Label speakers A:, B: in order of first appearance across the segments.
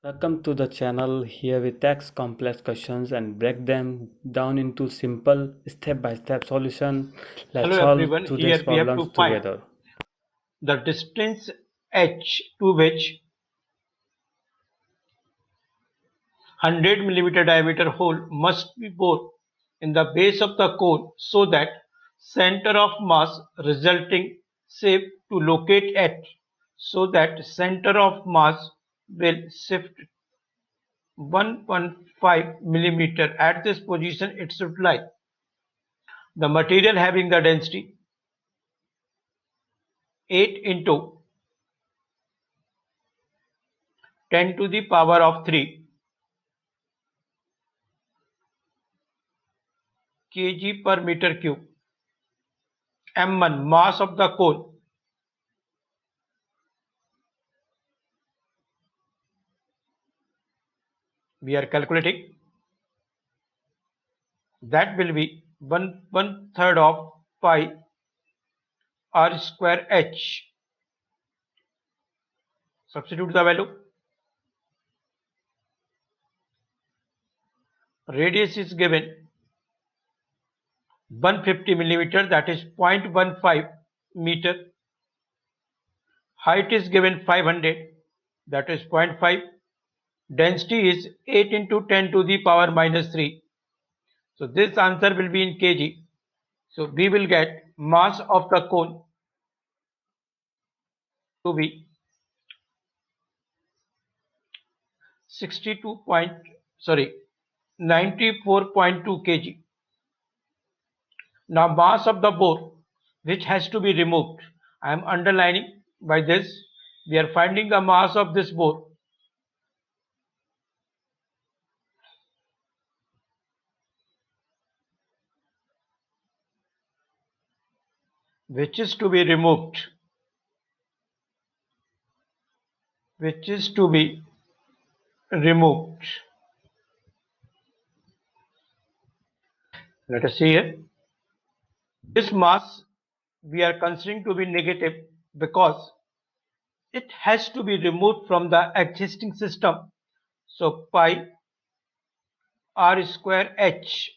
A: Welcome to the channel. Here we tackle complex questions and break them down into simple step-by-step solution. Let's
B: Hello
A: solve
B: everyone,
A: today's
B: here we have
A: problems
B: to find
A: together.
B: the distance h to which 100 mm diameter hole must be bored in the base of the cone so that center of mass resulting shape to locate at so that center of mass will shift 1.5 mm at this position it should lie. The material having the density 8 into 10 to the power of 3 kg per meter cube. M1 mass of the cone we are calculating that will be 1/3 of pi r square h. Substitute the value. Radius is given 150 mm, that is 0.15 meter. Height is given 500, that is 0.5. Density is 8 into 10 to the power minus 3. So this answer will be in kg. So we will get mass of the cone to be 62 point, sorry, 94.2 kg. Now mass of the bore which has to be removed. I am underlining by this. We are finding the mass of this bore which is to be removed. Which is to be removed. Let us see here. This mass we are considering to be negative because it has to be removed from the existing system. So pi r square h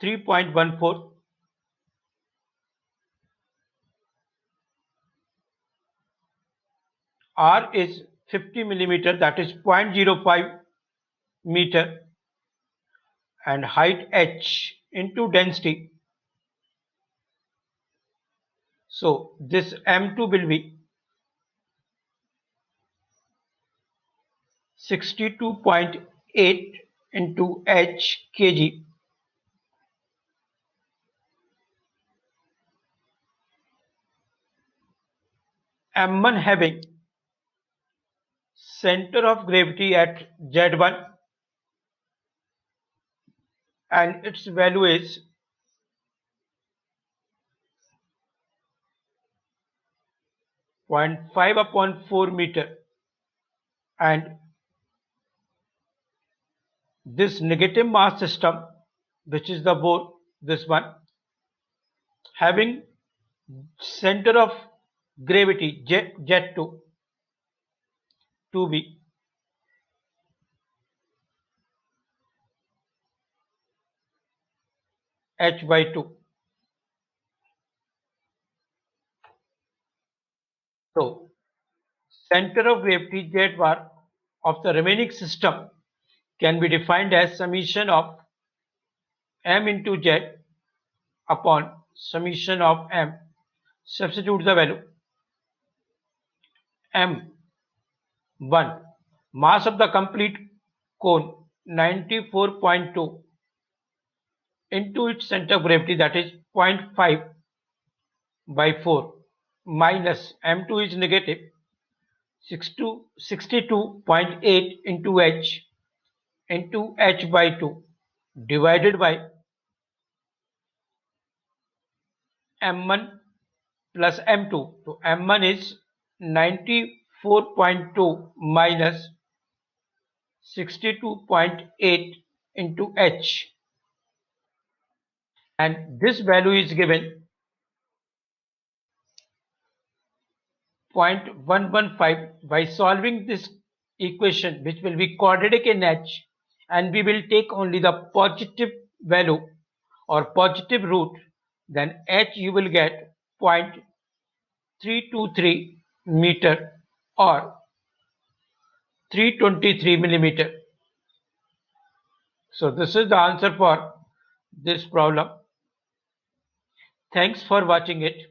B: 3.14 r is 50 mm, that is 0.05 meter, and height h into density. So this m2 will be 62.8 into h kg. M1 having center of gravity at Z1 and its value is 0.5 upon 4 meter, and this negative mass system, which is the bore, this one, having center of gravity Z2 to be h by 2. So center of gravity Z bar of the remaining system can be defined as summation of m into z upon summation of m. Substitute the value. M1 mass of the complete cone 94.2 into its center of gravity, that is 0.5 by 4, minus m2 is negative 62.8 into h by 2 divided by m1 plus m2. So m1 is 94.2 minus 62.8 into h, and this value is given 0.115 by solving this equation, which will be quadratic in h, and we will take only the positive value or positive root, then h you will get 0.323 meter or 323 millimeter. So this is the answer for this problem. Thanks for watching it.